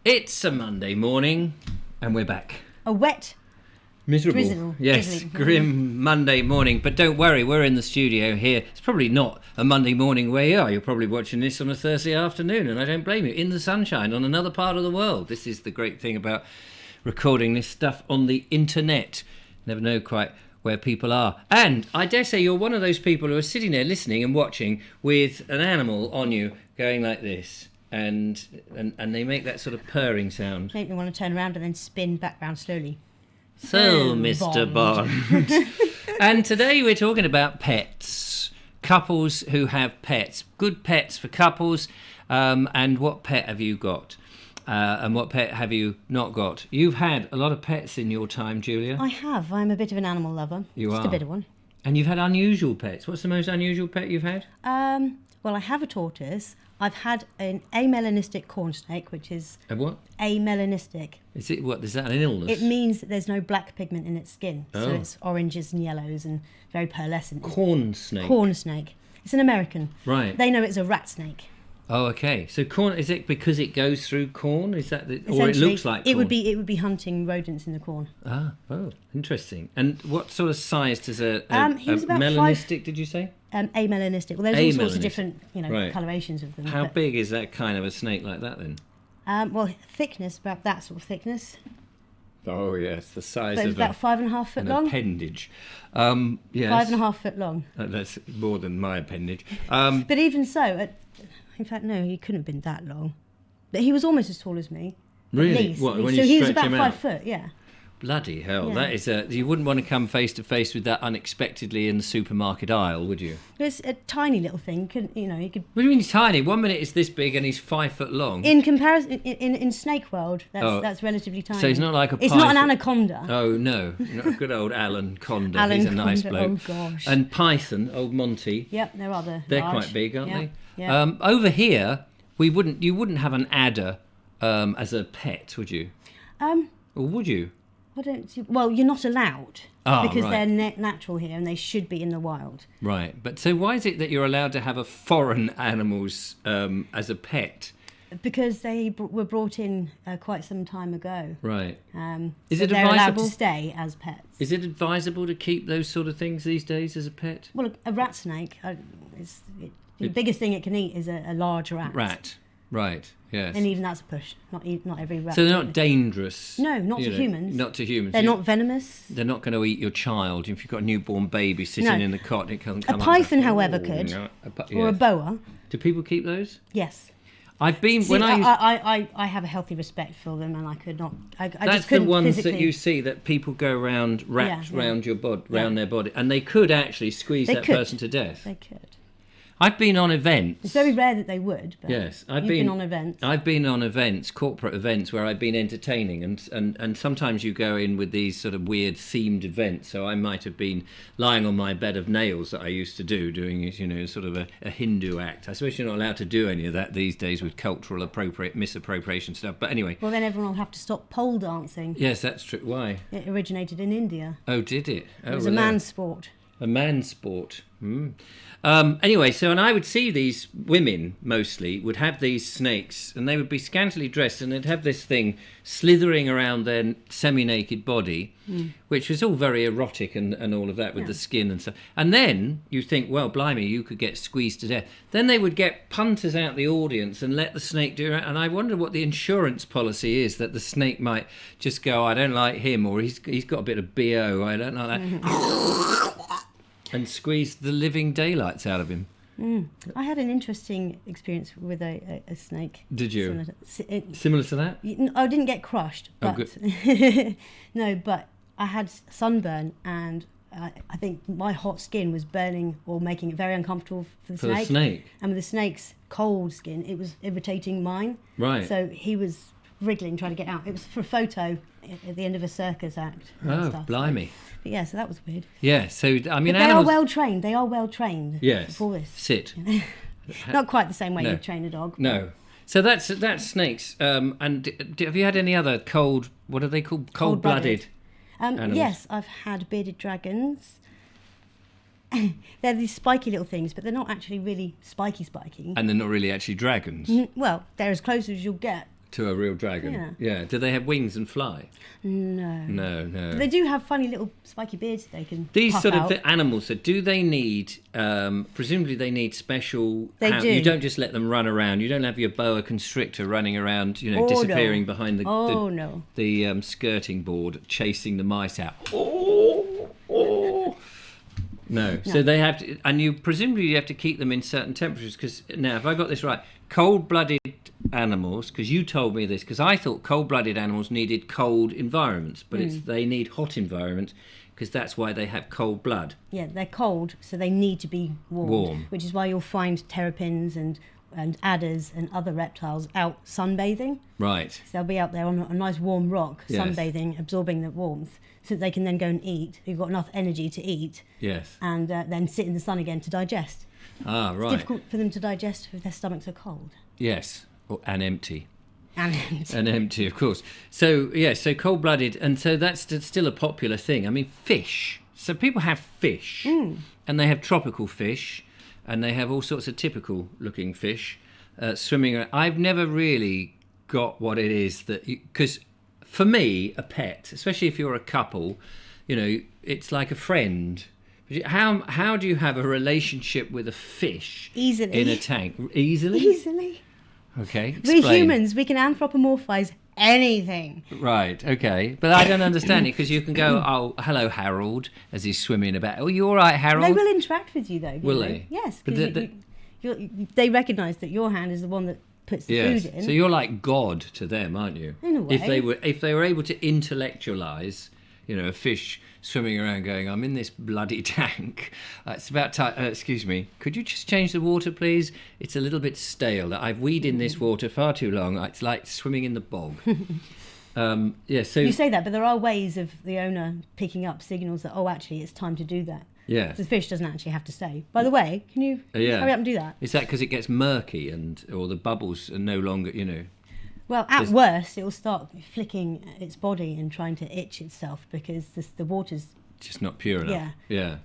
It's a Monday morning, and we're back. A wet, Miserable. drizzle. Yes, drizzling. grim Monday morning. But don't worry, we're in the studio here. It's probably not a Monday morning where you are. You're probably watching this on a Thursday afternoon, and I don't blame you. In the sunshine, on another part of the world. This is the great thing about recording this stuff on the internet. Never know quite where people are. And I dare say you're one of those people who are sitting there listening and watching with an animal on you going like this. And they make that sort of purring sound. Make me want to turn around and then spin back round slowly. So, Mr. Bond. And today we're talking about pets. Couples who have pets. Good pets for couples. And what pet have you got? And what pet have you not got? You've had a lot of pets in your time, Julia. I have. I'm a bit of an animal lover. You Just are. a bit of one. And you've had unusual pets. What's the most unusual pet you've had? Well, I have a tortoise. I've had an amelanistic corn snake, which is A what? amelanistic. Is it what? Is that an illness? It means that there's no black pigment in its skin. So Oh. it's oranges and yellows and very pearlescent. Corn snake. Corn snake. It's an American. Right. They know it's a rat snake. Oh, okay. So corn, is it because it goes through corn? Is that the, or it Essentially, looks like corn? it would be hunting rodents in the corn. Ah, oh, interesting. And what sort of size does a He was about melanistic, did you say? Amelanistic. Well, there's all sorts of Amelanistic. different, Right. colorations of them. How but, big is that kind of a snake like that then? well, thickness, about that sort of thickness. Oh, yes, the size But it's of about 5.5 foot an long. appendage. Yes. 5.5 foot long. That's more than my appendage. But even so, in fact, no, he couldn't have been that long. But he was almost as tall as me. At Really? least. What, when so you he was stretch about him 5 out? foot, yeah. Bloody hell, Yeah. that is you wouldn't want to come face to face with that unexpectedly in the supermarket aisle, would you? It's a tiny little thing. He could. What do you mean he's tiny? 1 minute it's this big and he's 5 foot long. In comparison, in snake world, Oh. that's relatively tiny. So he's not like a It's not an python. anaconda. Oh no, not good old Alan Conda. Alan He's a nice Conda, bloke. oh, gosh. And Python, old Monty. Yep, there are the. They're large. quite big, aren't Yeah, they? Yeah. Over here, you wouldn't have an adder as a pet, would you? Or would you? Why don't you? Well, you're not allowed because right. they're natural here and they should be in the wild. Right, but so why is it that you're allowed to have a foreign animals as a pet? Because they were brought in quite some time ago. Right. Is Is it they're allowed advisable? to stay as pets. Is it advisable to keep those sort of things these days as a pet? Well, a rat snake, the biggest thing it can eat is a large rat. Rat. Right. Yes. And even that's a push. Not every rat. So they're can not eat. dangerous. No, not you to know, humans. Not to humans. They're not venomous. They're not going to eat your child. If you've got a newborn baby sitting No. in the cot, it can A come up python, and- however, Oh, could. no. Or a Yes. boa. Do people keep those? Yes. I've been See, when I have a healthy respect for them, and I could not. I That's just the couldn't ones physically. that you see that people go round wrapped Yeah, yeah. round your bod, Yeah. round their body, and they could actually squeeze They that could. person to death. They could. I've been on events. It's very rare that they would. But Yes, you've been on events. I've been on events, corporate events, where I've been entertaining, and sometimes you go in with these sort of weird themed events. So I might have been lying on my bed of nails that I used to do, doing sort of a Hindu act. I suppose you're not allowed to do any of that these days with cultural misappropriation stuff. But anyway, Well, then everyone will have to stop pole dancing. yes, that's true. Why? It originated in India. Oh, did it? Oh, It was a well, there. man's sport. A man's sport. Anyway, and I would see these women mostly would have these snakes, and they would be scantily dressed, and they'd have this thing slithering around their semi-naked body, which was all very erotic and all of that with the skin and stuff. And then you think, well, blimey, you could get squeezed to death. Then they would get punters out the audience and let the snake do it. And I wonder what the insurance policy is that the snake might just go, I don't like him, or he's got a bit of BO, I don't like that. And squeeze the living daylights out of him. I had an interesting experience with a snake. Did you? Similar Similar to that? I didn't get crushed, Oh, but no, but I had sunburn, and I think my hot skin was burning or making it very uncomfortable for the For snake. the snake? And with the snake's cold skin, it was irritating mine. Right. So he was wriggling, trying to get out. It was for a photo at the end of a circus act. And Oh, stuff. blimey. But yeah, so that was weird. Yeah, so, I mean, But they animals... are well trained. They are well trained. Yes. For this. Sit. Not quite the same way No. you train a dog. No. So that's snakes. And have you had any other what are they called? Cold-blooded animals? Yes, I've had bearded dragons. They're these spiky little things, but they're not actually really spiky. And they're not really actually dragons. Well, they're as close as you'll get To a real dragon. Yeah. Do they have wings and fly? No. No. But they do have funny little spiky beards that they can These puff sort out. of animals, so do they need, presumably they need special... They do. You don't just let them run around. You don't have your boa constrictor running around, Oh, disappearing no. behind No. the skirting board, chasing the mice out. No. So they have to... And you presumably you have to keep them in certain temperatures, because now, if I got this right, cold-blooded animals, because you told me this, because I thought cold-blooded animals needed cold environments, but they need hot environments, because that's why they have cold blood. Yeah, they're cold, so they need to be warm. Which is why you'll find terrapins and adders and other reptiles out sunbathing. Right. So they'll be out there on a nice warm rock, Yes. sunbathing, absorbing the warmth, so that they can then go and eat. You've got enough energy to eat, Yes. and then sit in the sun again to digest. Ah, It's right. difficult for them to digest if their stomachs are cold. Yes. And empty. And And empty, of course. So, so cold-blooded, and so that's still a popular thing. I mean, fish. So people have fish, and they have tropical fish, and they have all sorts of typical-looking fish swimming around. I've never really got what it is that... Because for me, a pet, especially if you're a couple, it's like a friend. How do you have a relationship with a fish Easily. in a tank? Easily? easily. Okay, We're explain. humans. We can anthropomorphize anything. Right, okay. But I don't understand it, because you can go, oh, hello, Harold, as he's swimming about. Oh, you all right, Harold? They will interact with you, though. Will you know? they? Yes. But Because they recognise that your hand is the one that puts the Yes. food in. So you're like God to them, aren't you? In a way. If they were able to intellectualize, a fish swimming around going, I'm in this bloody tank. It's about time. Excuse me. Could you just change the water, please? It's a little bit stale. I've weed in this water far too long. It's like swimming in the bog. So You say that, but there are ways of the owner picking up signals that, actually, it's time to do that. yes. The fish doesn't actually have to stay. By the way, can you Yeah. hurry up and do that? Is that because it gets murky or the bubbles are no longer, Well, at worst, it will start flicking its body and trying to itch itself because the water's... just not pure enough? Yeah. Yeah.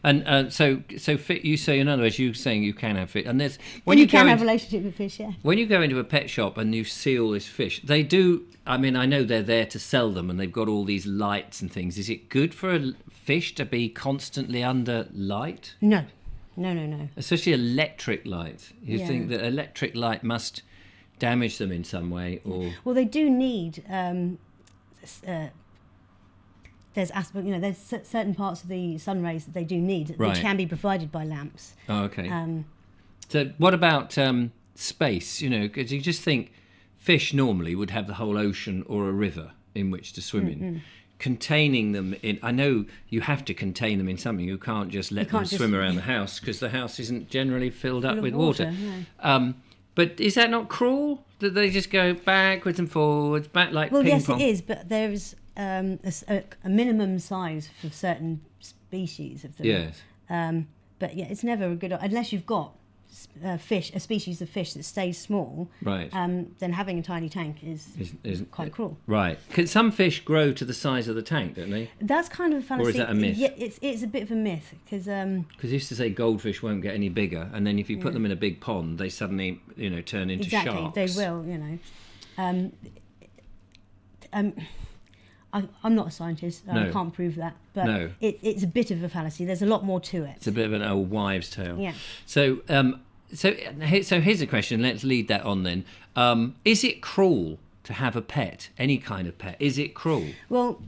And so fit. You say, in other words, you're saying you can have fish, and there's You can go have a into, relationship with fish, yeah. when you go into a pet shop and you see all this fish, they do. I mean, I know they're there to sell them, and they've got all these lights and things. Is it good for a fish to be constantly under light, No. especially electric light? You Yeah. think that electric light must damage them in some way, or Well, they do need... there's certain parts of the sun rays that they do need, Right. which can be provided by lamps. oh, okay. Um, So what about space? Because you just think fish normally would have the whole ocean or a river in which to swim in. Containing them in... I know you have to contain them in something. You can't just let them can't just- swim around the house, because the house isn't generally filled up Full of with water. no. But is that not cruel, that they just go backwards and forwards, back like Well, ping yes, pong? it is, but there's a minimum size for certain species of them. Yes. But yeah, it's never a good... Unless you've got a species of fish that stays small, Right. then having a tiny tank is Isn't quite cruel. Right. Can some fish grow to the size of the tank, don't they? That's kind of a fallacy. Or is that a myth? Yeah, it's a bit of a myth, because... Because used to say goldfish won't get any bigger, and then if you put them in a big pond, they suddenly, turn into Exactly, sharks. they will, I'm not a scientist, No. I can't prove that, but No. it's a bit of a fallacy. There's a lot more to it. It's a bit of an old wives' tale. Yeah. So here's a question. Let's lead that on then. Is it cruel to have a pet, any kind of pet? Is it cruel? Well,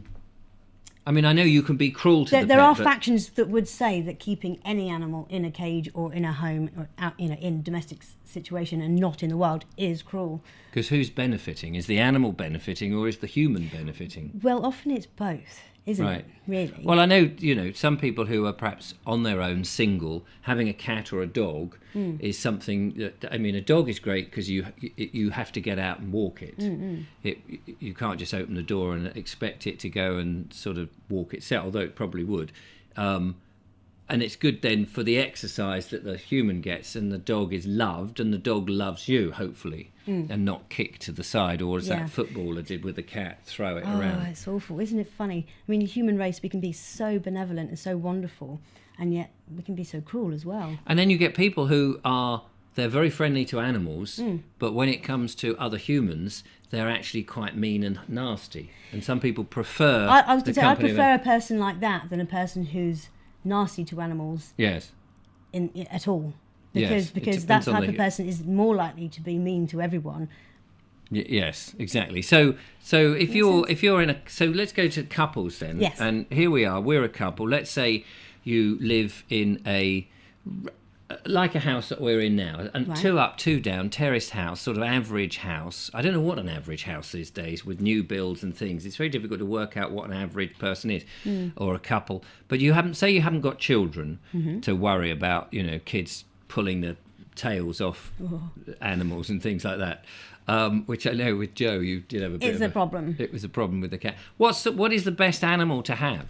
I mean, I know you can be cruel to the there pet, are but factions that would say that keeping any animal in a cage or in a home or out, in domestic situation and not in the wild is cruel. because who's benefiting? Is the animal benefiting, or is the human benefiting? Well, often it's both, isn't Right. it? Really. Well, I know, some people who are perhaps on their own, single, having a cat or a dog is something that, I mean, a dog is great because you have to get out and walk it. You can't just open the door and expect it to go and sort of walk itself, although it probably would. And it's good then for the exercise that the human gets, and the dog is loved, and the dog loves you, hopefully, and not kicked to the side, or as Yeah. that footballer did with the cat, throw it Oh, around. it's awful. Isn't it funny? I mean, the human race, we can be so benevolent and so wonderful, and yet we can be so cruel as well. And then you get people who are they're very friendly to animals, but when it comes to other humans, they're actually quite mean and nasty. And some people prefer. I was the going to say, I company of prefer a person like that than a person who's nasty to animals Yes. at all. Yes, Because it that depends on type of person is more likely to be mean to everyone. Yes, exactly. So if you're in a, so let's go to couples then. Yes. And here we are. We're a couple. Let's say you live in like a house that we're in now, and Right. 2 up, 2 down, terraced house, sort of average house. I don't know what an average house these days with new builds and things. It's very difficult to work out what an average person is or a couple. But you haven't got children to worry about, kids pulling the tails off animals and things like that. Which I know with Joe, you did have a bit It's a problem. It was a problem with the cat. What is the best animal to have,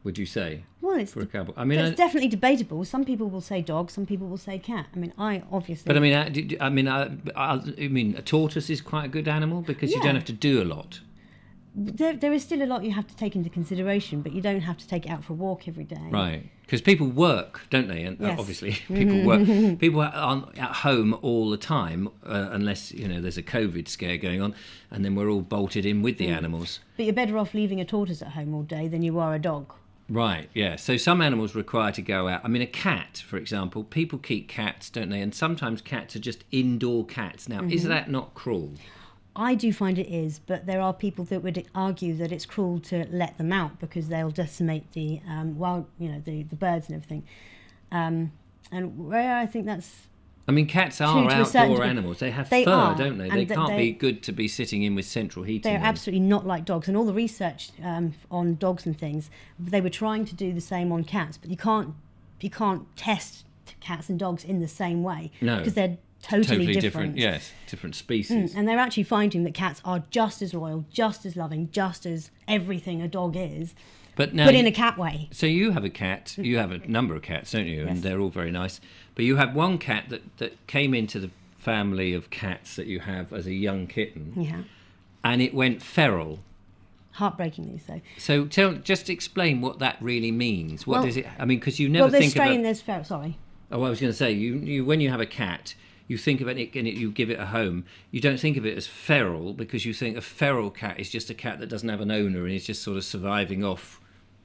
would you say, Well, it's for a couple? I mean, it's definitely debatable. Some people will say dog, some people will say cat. I mean, I obviously. but I mean, a tortoise is quite a good animal because you Yeah. don't have to do a lot. There is still a lot you have to take into consideration, but you don't have to take it out for a walk every day. Right, because people work, don't they? And Yes. obviously, people work. People aren't at home all the time, unless there's a COVID scare going on, and then we're all bolted in with the animals. But you're better off leaving a tortoise at home all day than you are a dog. Right, yeah. So some animals require to go out. I mean, a cat, for example, people keep cats, don't they? And sometimes cats are just indoor cats. Now, is that not cruel? I do find it is, but there are people that would argue that it's cruel to let them out because they'll decimate the the birds and everything. And where I think that's I mean, cats are to a certain outdoor degree. animals. They have They fur, are, don't they? and They that can't they- be good to be sitting in with central heating. they're on. absolutely not like dogs, and all the research on dogs and things, they were trying to do the same on cats, but you can't test cats and dogs in the same way No. because they're totally different. Yes, different species. And they're actually finding that cats are just as loyal, just as loving, just as everything a dog is, But now, but in a cat way. so you have a cat. You have a number of cats, don't you? And Yes. they're all very nice. But you have one cat that came into the family of cats that you have as a young kitten, Yeah, and it went feral. heartbreakingly so. So just explain what that really means. What Well- does it? I mean, because you never Well, there's think strain, of. there's feral. Sorry. Oh, I was going to say, you when you have a cat, you think of it and you give it a home. You don't think of it as feral because you think a feral cat is just a cat that doesn't have an owner and is just sort of surviving off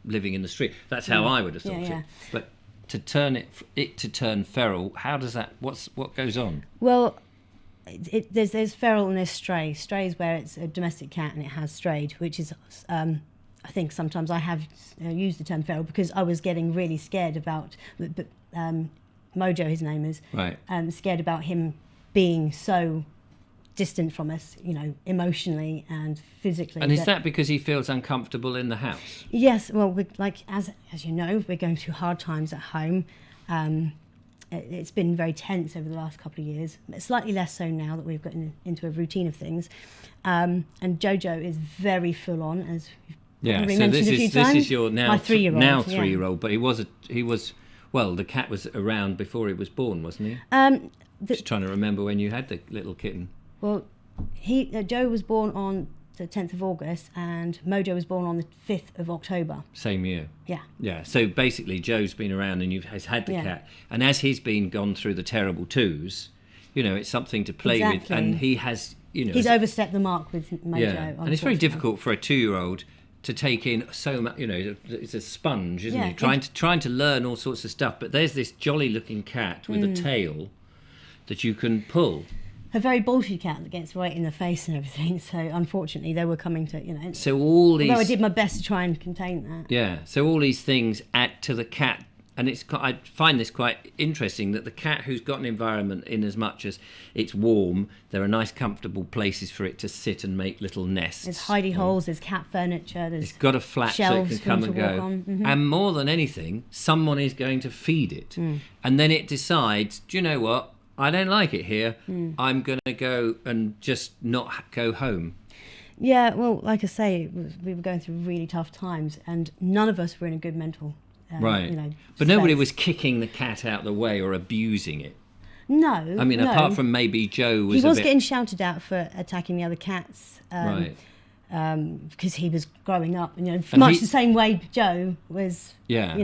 living in the street. That's how I would have thought Yeah. it. But to turn feral, how does that? What goes on? Well, there's feral and there's stray. Stray is where it's a domestic cat and it has strayed, which is, I think sometimes I have used the term feral because I was getting really scared about, Mojo, his name is, Right. scared about him being so distant from us, emotionally and physically. And is that because he feels uncomfortable in the house? Yes, well, as you know, we're going through hard times at home. It's been very tense over the last couple of years. Slightly less so now that we've gotten into a routine of things. And Jojo is very full on, as Yeah. we So mentioned a few this times. is your My 3-year-old. now yeah. 3-year-old, but he was. Well, the cat was around before he was born, wasn't he? Just trying to remember when you had the little kitten. Well, Joe was born on the 10th of August, and Mojo was born on the 5th of October. Same year. Yeah. Yeah. So basically, Joe's been around and has had the Yeah. cat, and as he's gone through the terrible twos, it's something to play with, Exactly. and he has, He's overstepped the mark with Mojo. yeah, and it's very unfortunately. difficult for a 2-year-old to take in so much. It's a sponge, isn't Yeah, he? Trying to learn all sorts of stuff. But there's this jolly-looking cat with a tail that you can pull. A very bulky cat that gets right in the face and everything. So unfortunately, they were coming to So all these. Although I did my best to try and contain that. Yeah, so all these things add to the cat, and I find this quite interesting that the cat who's got an environment in as much as it's warm, there are nice comfortable places for it to sit and make little nests. There's hidey holes, there's cat furniture, there's It's got a flap so it shelves can for come them and to walk go. on. Mhm. And more than anything, someone is going to feed it. And then it decides, do you know what? I don't like it here. I'm going to go and just not go home. Yeah, well, like I say, we were going through really tough times, and none of us were in a good mental. Right. But nobody space. was kicking the cat out the way or abusing it. No. I mean, no. apart from maybe Joe was he was a bit... getting shouted at for attacking the other cats. Right. Because he was growing up, and And much he- the same way Joe was. Yeah.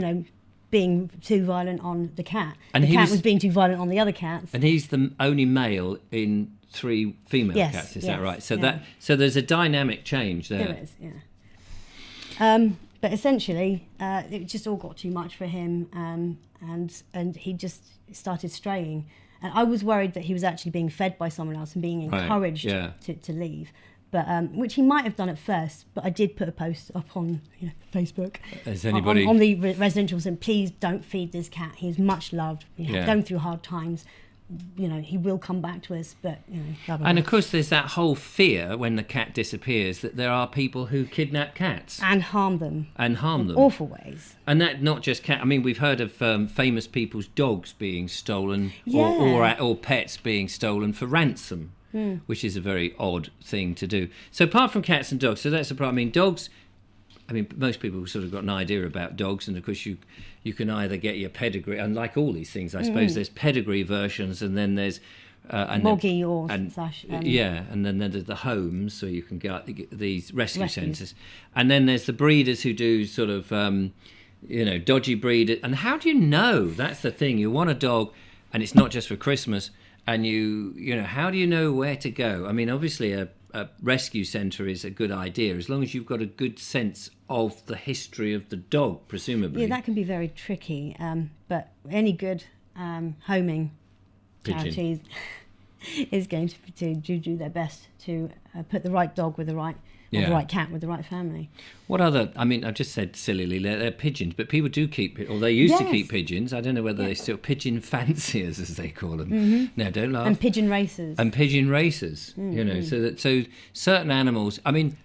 being too violent on the cat. And the he cat was was being too violent on the other cats. And he's the only male in 3 female Yes, cats. Is yes, that right? So yeah. so there's a dynamic change there. There is, but essentially, it just all got too much for him, and he just started straying. And I was worried that he was actually being fed by someone else and being Right, encouraged yeah. to leave. But which he might have done at first, but I did put a post up on Facebook Has anybody? on the residential saying, please don't feed this cat. He's much loved. Yeah. Going through hard times. He will come back to us, but blah, blah, And blah. of course, there's that whole fear when the cat disappears that there are people who kidnap cats and harm them and harm in them. awful ways. And that not just cat. I mean, we've heard of famous people's dogs being stolen, Yeah. or pets being stolen for ransom, which is a very odd thing to do. So apart from cats and dogs, so that's the problem. I mean, dogs. I mean, most people sort of got an idea about dogs, and of course you can either get your pedigree, and like all these things, I suppose there's pedigree versions, and then there's Moggy or and slash. and then there's the homes, so you can get these rescue Rescues. centres, and then there's the breeders who do sort of dodgy breed. And how do you know? That's the thing. You want a dog, and it's not just for Christmas. And how do you know where to go? I mean, obviously a rescue centre is a good idea as long as you've got a good sense of the history of the dog, presumably. Yeah, that can be very tricky. But any good homing Pigeon. charity is going to do their best to put the right dog with the right, or Yeah. the right cat with the right family. What other? I mean, I just said sillily they're pigeons, but people do keep, or they used to Yes. keep pigeons. I don't know whether they still pigeon fanciers, as they call them. No, don't laugh. And pigeon racers. And pigeon racers, so certain animals. I mean,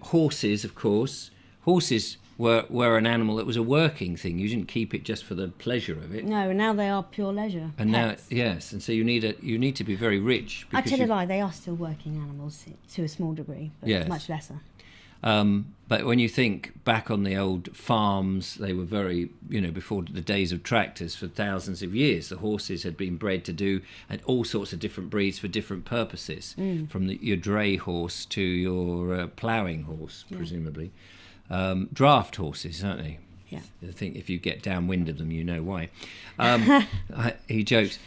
horses, of course. Horses were an animal that was a working thing. You didn't keep it just for the pleasure of it. No, and now they are pure leisure. And pets. now, yes, and so you need to be very rich. I because tell a you- lie, they are still working animals to a small degree, but Yes. much lesser. But when you think back on the old farms, they were very, before the days of tractors, for thousands of years, the horses had been bred to do and all sorts of different breeds for different purposes, from your dray horse to your ploughing horse, presumably. Draft horses, aren't they? Yeah. I think if you get downwind of them, you know why. He jokes.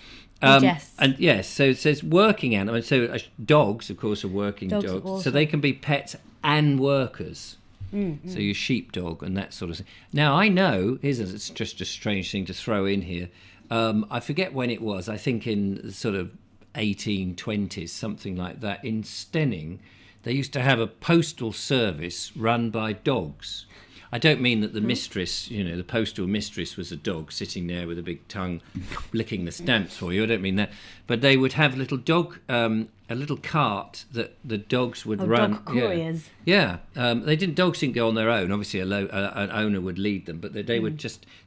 jests. And yes, so it says working animals. So dogs, of course, are working Dogs are dogs. So awesome. they can be pets and workers. So your sheepdog and that sort of thing. Now, I know, it's just a strange thing to throw in here. I forget when it was. I think in the sort of 1820s, something like that. In Stenning, they used to have a postal service run by dogs. I don't mean that the mistress, the postal mistress was a dog sitting there with a big tongue licking the stamps for you. I don't mean that. But they would have a little cart that the dogs would run. Dog couriers. Yeah. Dogs didn't go on their own. Obviously, an owner would lead them, but they would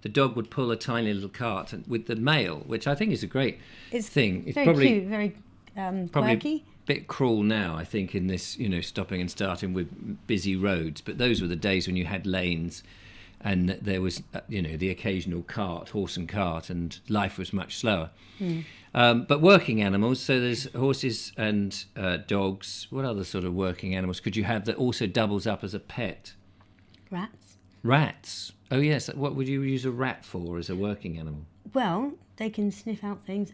the dog would pull a tiny little cart with the mail, which I think is a great thing. It's very probably cute, very probably quirky. bit cruel now, I think, in this, stopping and starting with busy roads. But those were the days when you had lanes and there was, the occasional horse and cart, and life was much slower. But working animals, so there's horses and dogs. What other sort of working animals could you have that also doubles up as a pet? Rats. Rats. Oh, yes. What would you use a rat for as a working animal? Well, they can sniff out things.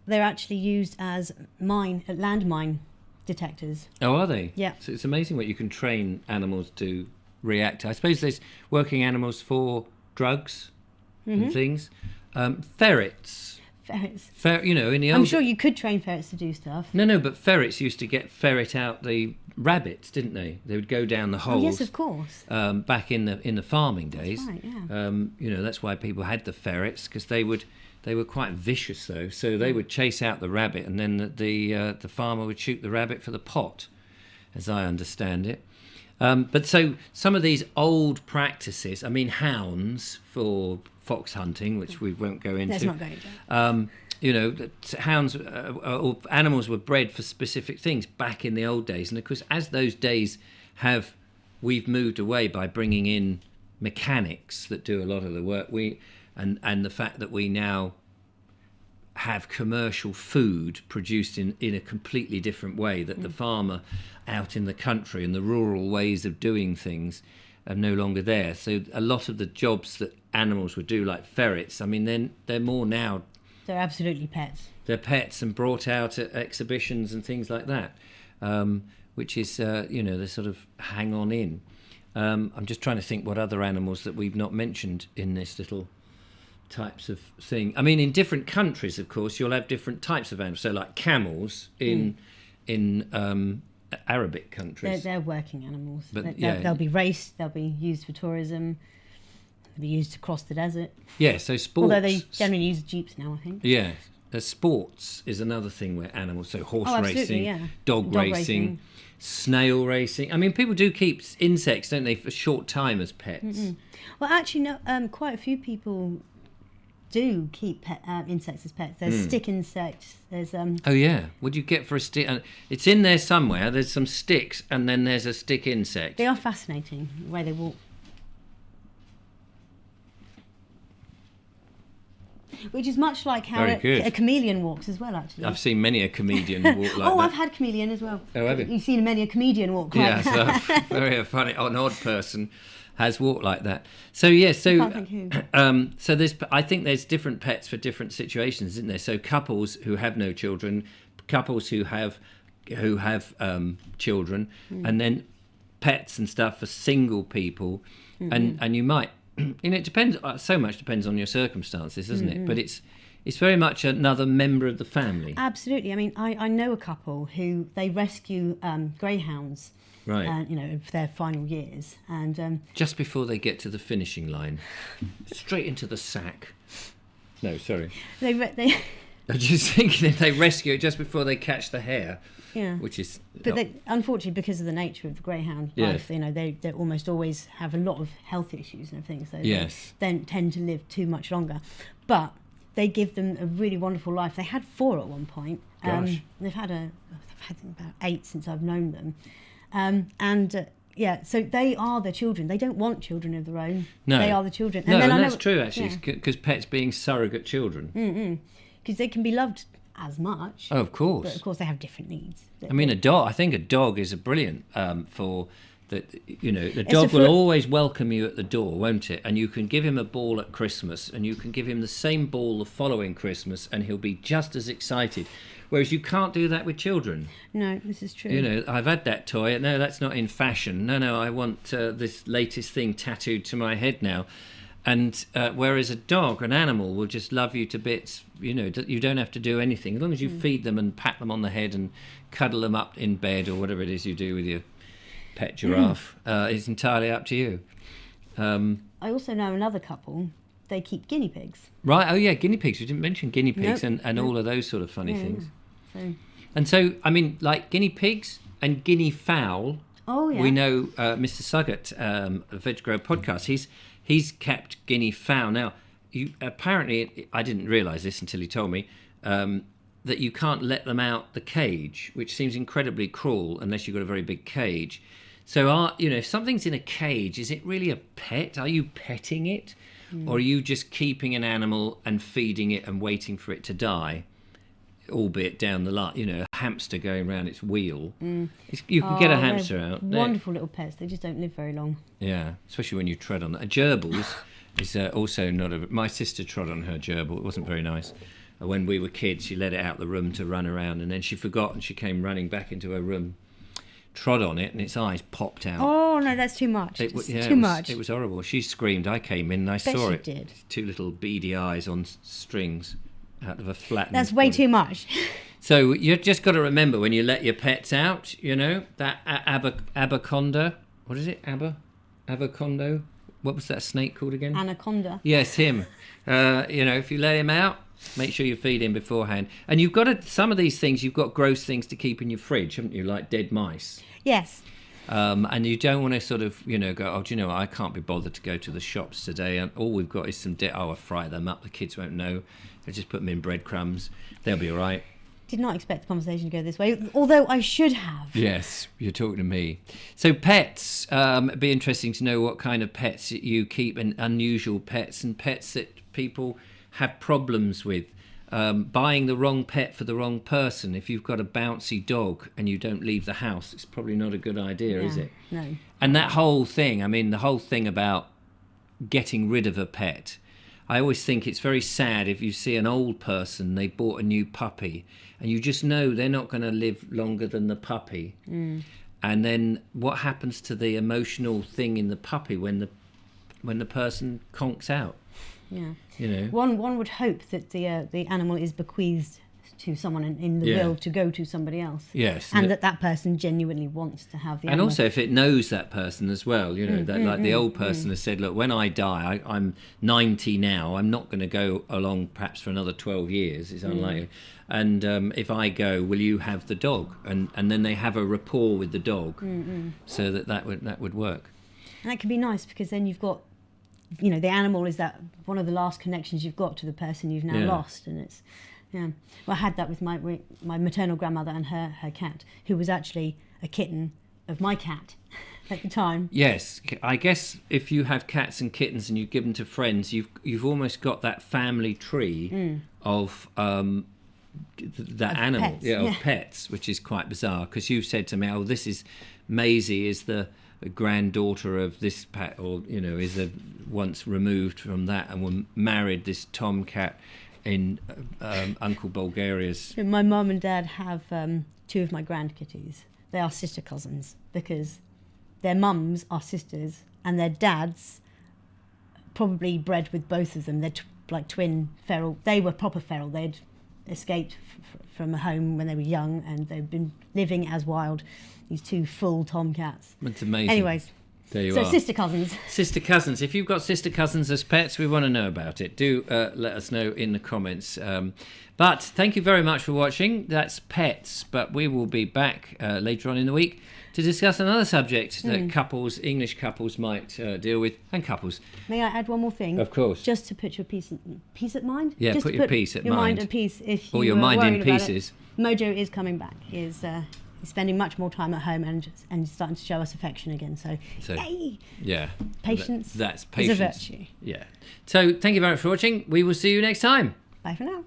They're actually used as landmine detectors. Oh, are they? Yeah. So it's amazing what you can train animals to react to. I suppose there's working animals for drugs and things. Ferrets. Ferrets. In the I'm old... sure you could train ferrets to do stuff. No, but ferrets used to ferret out the rabbits, didn't they? They would go down the Oh, holes. yes, of course. Back in the farming days. Right, yeah. That's why people had the ferrets, because they were quite vicious, though. So they would chase out the rabbit, and then the farmer would shoot the rabbit for the pot, as I understand it. But so some of these old practices, I mean, hounds for fox hunting, which we won't go into. Let's not go into that. Hounds or animals were bred for specific things back in the old days. And of course, as those days we've moved away by bringing in mechanics that do a lot of the work. And the fact that we now have commercial food produced in a completely different way, that the farmer out in the country and the rural ways of doing things are no longer there. So a lot of the jobs that animals would do, like ferrets. I mean, then they're more now. They're absolutely pets. They're pets and brought out at exhibitions and things like that, which is they sort of hang on in. I'm just trying to think what other animals that we've not mentioned in this little types of thing. I mean, in different countries, of course, you'll have different types of animals. So, like camels in Arabic countries. They're working animals. But, They'll be raced. They'll be used for tourism. They'll be used to cross the desert. Yeah, so sports. Although they generally use jeeps now, I think. Yeah, sports is another thing where animals. So horse absolutely, racing, yeah. dog racing, snail racing. I mean, people do keep insects, don't they, for a short time as pets? Mm-mm. Well, actually, no. Quite a few people do keep insects as pets. There's stick insects. There's Oh yeah, what do you get for a stick? It's in there somewhere. There's some sticks, and then there's a stick insect. They are fascinating the way they walk. Which is much like how a chameleon walks as well, actually. I've seen many a comedian walk like that. I've had chameleon as well. Oh, have you? You've seen many a comedian walk like that. Yeah, so very funny. An odd person has walked like that. So yeah, so I can't think who. So I think there's different pets for different situations, isn't there? So couples who have no children, couples who have children, and then pets and stuff for single people, and you might. It depends. So much depends on your circumstances, doesn't it? But it's very much another member of the family. Absolutely. I mean, I know a couple who they rescue greyhounds, right? For their final years, and just before they get to the finishing line, straight into the sack. No, sorry. They I'm just thinking if they rescue it just before they catch the hare. Yeah, which is. But unfortunately, because of the nature of the greyhound life, they almost always have a lot of health issues and everything. So they then tend to live too much longer. But they give them a really wonderful life. They had 4 at one point. Gosh. They've had about 8 since I've known them. So they are the children. They don't want children of their own. No, they are the children. And that's true actually, because pets being surrogate children. Because they can be loved as much. Oh, of course. But of course, they have different needs. I mean, I think a dog is a brilliant for that. The dog will always welcome you at the door, won't it? And you can give him a ball at Christmas, and you can give him the same ball the following Christmas, and he'll be just as excited. Whereas you can't do that with children. No, this is true. I've had that toy. No, that's not in fashion. No, I want this latest thing tattooed to my head now. And whereas a dog, an animal, will just love you to bits. You don't have to do anything. As long as you feed them and pat them on the head and cuddle them up in bed or whatever it is you do with your pet giraffe, it's entirely up to you. I also know another couple, they keep guinea pigs. Right, oh yeah, guinea pigs. We didn't mention guinea pigs and all of those sort of funny things. So. And so, I mean, like guinea pigs and guinea fowl. Oh, yeah. We know Mr. Suggett, Veg Grow Podcast, he's kept guinea fowl. Now, apparently, I didn't realise this until he told me, that you can't let them out the cage, which seems incredibly cruel unless you've got a very big cage. So, if something's in a cage, is it really a pet? Are you petting it? Or are you just keeping an animal and feeding it and waiting for it to die? Albeit down the line, a hamster going around its wheel. You can get a hamster out. Wonderful little pets. They just don't live very long. Yeah, especially when you tread on that. A gerbil is also not my sister trod on her gerbil. It wasn't very nice. When we were kids, she let it out the room to run around, and then she forgot, and she came running back into her room, trod on it, and its eyes popped out. Oh no, that's too much. Too much. It was horrible. She screamed. I came in and I saw it. Did. 2 little beady eyes on strings out of a flattened. That's way too much. So you've just got to remember when you let your pets out, that abaconda. What is it? Avocondo? What was that snake called again? Anaconda. Yes, him. If you let him out, make sure you feed him beforehand. And you've got some of these things, you've got gross things to keep in your fridge, haven't you? Like dead mice. Yes. And you don't want to sort of, go, oh, do you know what? I can't be bothered to go to the shops today. And all we've got is some I'll fry them up. The kids won't know. I'll just put them in breadcrumbs. They'll be all right. Did not expect the conversation to go this way, although I should have. Yes, you're talking to me. So pets, it'd be interesting to know what kind of pets you keep, and unusual pets, and pets that people have problems with. Buying the wrong pet for the wrong person. If you've got a bouncy dog and you don't leave the house, it's probably not a good idea, is it? No. And that whole thing, the whole thing about getting rid of a pet. I always think it's very sad if you see an old person, they bought a new puppy, and you just know they're not going to live longer than the puppy. And then what happens to the emotional thing in the puppy when the person conks out? Yeah. You know. One would hope that the animal is bequeathed to someone in the will to go to somebody else. Yes. And that person genuinely wants to have the and animal. also if it knows that person as well, you know, that like the old person has said, look, when I die, I'm 90 now, I'm not going to go along perhaps for another 12 years, it's unlikely. And if I go, will you have the dog? And then they have a rapport with the dog, so that would work. And that can be nice because then you've got, you know, the animal is that one of the last connections you've got to the person you've now lost, and it's. Yeah, well, I had that with my maternal grandmother and her cat, who was actually a kitten of my cat at the time. Yes, I guess if you have cats and kittens and you give them to friends, you've almost got that family tree of that animal, pets. of pets, which is quite bizarre. Because you've said to me, "Oh, this is Maisie is the granddaughter of this pet, or you know, is once removed from that and married this tomcat." In Uncle Bulgaria's. My mum and dad have two of my grandkitties. They are sister cousins because their mums are sisters and their dads probably bred with both of them. They're like twin feral. They were proper feral. They'd escaped from a home when they were young and they've been living as wild. These two full tomcats. It's amazing. Anyways. There you are. Sister cousins. Sister cousins. If you've got sister cousins as pets, we want to know about it. Do let us know in the comments. But thank you very much for watching. That's pets. But we will be back later on in the week to discuss another subject that English couples might deal with, and couples. May I add one more thing? Of course. Just to put your peace at mind? Yeah, Just put your peace at your mind. At peace if you or your mind in worried about pieces. it. Mojo is coming back. He's spending much more time at home and starting to show us affection again. So yay! Yeah. Patience. That's patience. Is a virtue. Yeah. So thank you very much for watching. We will see you next time. Bye for now.